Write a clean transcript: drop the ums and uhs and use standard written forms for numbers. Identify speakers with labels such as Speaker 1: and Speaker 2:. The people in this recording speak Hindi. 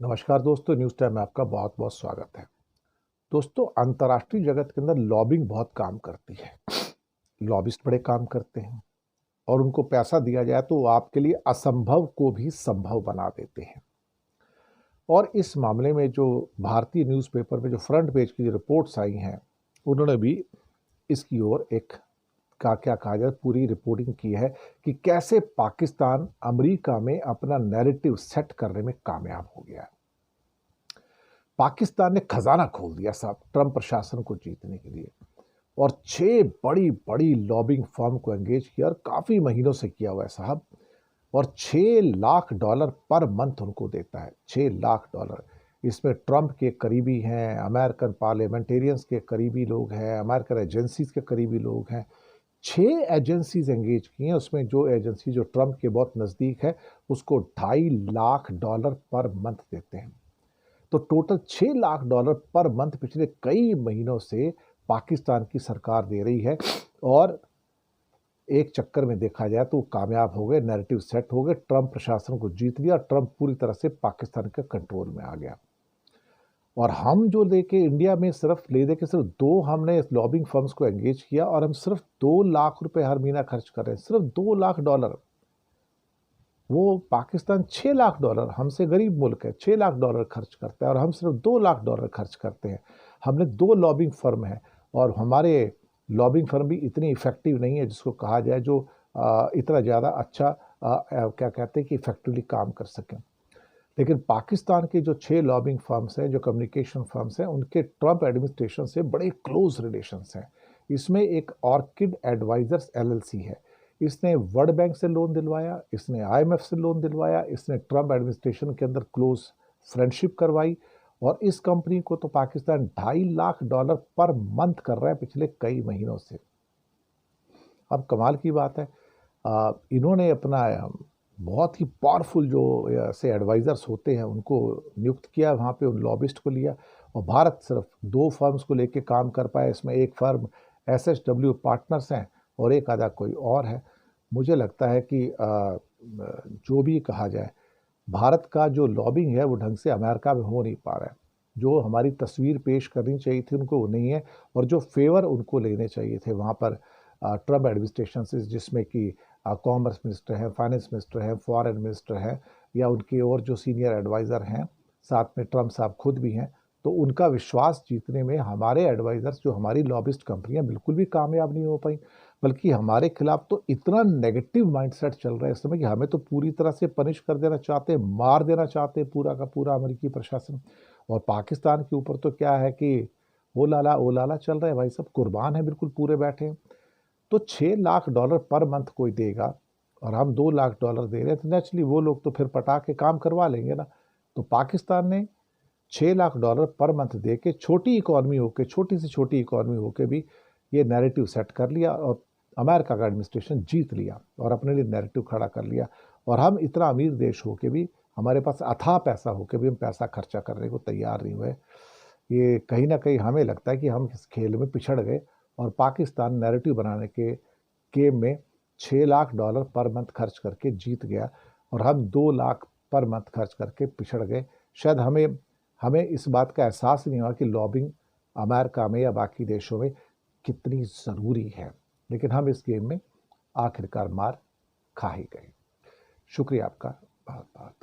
Speaker 1: नमस्कार दोस्तों, न्यूज़ टाइम में आपका बहुत बहुत स्वागत है। दोस्तों, अंतर्राष्ट्रीय जगत के अंदर लॉबिंग बहुत काम करती है। लॉबिस्ट बड़े काम करते हैं और उनको पैसा दिया जाए तो वो आपके लिए असंभव को भी संभव बना देते हैं। और इस मामले में जो भारतीय न्यूज़पेपर में जो फ्रंट पेज की जो रिपोर्ट्स आई हैं, उन्होंने भी इसकी ओर एक का क्या कहा जाए पूरी रिपोर्टिंग की है कि कैसे पाकिस्तान अमेरिका में अपना नैरेटिव सेट करने में कामयाब हो गया है। पाकिस्तान ने खजाना खोल दिया साहब ट्रंप प्रशासन को जीतने के लिए, और 6 बड़ी लॉबिंग फर्म को एंगेज किया और काफी महीनों से किया हुआ है साहब। और $6 लाख पर मंथ उनको देता है, $6 लाख। इसमें ट्रंप के करीबी हैं, अमेरिकन पार्लियामेंटेरियंस के करीबी लोग हैं, अमेरिकन एजेंसीज के करीबी लोग हैं। 6 एजेंसीज एंगेज की हैं। उसमें जो एजेंसी जो ट्रंप के बहुत नज़दीक है उसको $2.5 लाख पर मंथ देते हैं। तो टोटल $6 लाख पर मंथ पिछले कई महीनों से पाकिस्तान की सरकार दे रही है। और एक चक्कर में देखा जाए तो कामयाब हो गए, नैरेटिव सेट हो गए, ट्रंप प्रशासन को जीत लिया, ट्रंप पूरी तरह से पाकिस्तान के कंट्रोल में आ गया। और हम जो लेके इंडिया में सिर्फ ले दे के सिर्फ 2 हमने लॉबिंग फर्म्स को एंगेज किया और हम सिर्फ $2 लाख हर महीना खर्च कर रहे हैं, सिर्फ $2 लाख। वो पाकिस्तान $6 लाख, हमसे गरीब मुल्क है, $6 लाख खर्च करता है और हम सिर्फ $2 लाख खर्च करते हैं। हमने 2 लॉबिंग फर्म है और हमारे लॉबिंग फर्म भी इतनी इफेक्टिव नहीं है जिसको कहा जाए जो इतना ज़्यादा अच्छा क्या कहते हैं कि इफेक्टिवली काम कर सकें। लेकिन पाकिस्तान के जो 6 लॉबिंग फर्म्स हैं, जो कम्युनिकेशन फर्म्स हैं, उनके ट्रंप एडमिनिस्ट्रेशन से बड़े क्लोज रिलेशंस हैं। इसमें एक ऑर्किड एडवाइजर्स एलएलसी है। इसने वर्ल्ड बैंक से लोन दिलवाया, इसने आईएमएफ से लोन दिलवाया, इसने ट्रंप एडमिनिस्ट्रेशन के अंदर क्लोज फ्रेंडशिप करवाई। और इस कंपनी को तो पाकिस्तान $2.5 लाख पर मंथ कर रहा है पिछले कई महीनों से। अब कमाल की बात है, इन्होंने अपना बहुत ही पावरफुल जो ऐसे एडवाइजर्स होते हैं उनको नियुक्त किया, वहाँ पे उन लॉबिस्ट को लिया। और भारत सिर्फ 2 फर्म्स को लेके काम कर पाया। इसमें एक फर्म एसएचडब्ल्यू पार्टनर्स हैं और एक आधा कोई और है। मुझे लगता है कि जो भी कहा जाए, भारत का जो लॉबिंग है वो ढंग से अमेरिका में हो नहीं पा रहा है। जो हमारी तस्वीर पेश करनी चाहिए थी उनको वो नहीं है। और जो फेवर उनको लेने चाहिए थे वहाँ पर ट्रंप एडमिनिस्ट्रेशन से, जिसमें कि कॉमर्स मिनिस्टर हैं, फाइनेंस मिनिस्टर हैं, फॉरेन मिनिस्टर हैं, या उनके और जो सीनियर एडवाइज़र हैं, साथ में ट्रंप साहब खुद भी हैं, तो उनका विश्वास जीतने में हमारे एडवाइज़र्स, जो हमारी लॉबिस्ट कंपनियां, बिल्कुल भी कामयाब नहीं हो पाई। बल्कि हमारे खिलाफ तो इतना नेगेटिव माइंडसेट चल रहा है इस समय कि हमें तो पूरी तरह से पनिश कर देना चाहते हैं, मार देना चाहते हैं पूरा का पूरा अमेरिकी प्रशासन। और पाकिस्तान के ऊपर तो क्या है कि ओ लाला चल रहा है भाई, सब कुर्बान है, बिल्कुल पूरे बैठे हैं। तो $6 लाख पर मंथ कोई देगा और हम $2 लाख दे रहे हैं, तो नेचुरली वो लोग तो फिर पटा के काम करवा लेंगे ना। तो पाकिस्तान ने $6 लाख पर मंथ दे के छोटी इकोनॉमी होके, छोटी से छोटी इकोनॉमी होके भी ये नैरेटिव सेट कर लिया और अमेरिका का एडमिनिस्ट्रेशन जीत लिया और अपने लिए नैरेटिव खड़ा कर लिया। और हम इतना अमीर देश होके भी, हमारे पास अथाह पैसा होके भी हम पैसा खर्चा करने को तैयार नहीं हुए। ये कहीं ना कहीं हमें लगता है कि हम इस खेल में पिछड़ गए और पाकिस्तान नैरेटिव बनाने के गेम में $6 लाख पर मंथ खर्च करके जीत गया और हम 2 लाख पर मंथ खर्च करके पिछड़ गए। शायद हमें हमें इस बात का एहसास नहीं हुआ कि लॉबिंग अमेरिका में या बाकी देशों में कितनी ज़रूरी है। लेकिन हम इस गेम में आखिरकार मार खा ही गए। शुक्रिया आपका बहुत बहुत।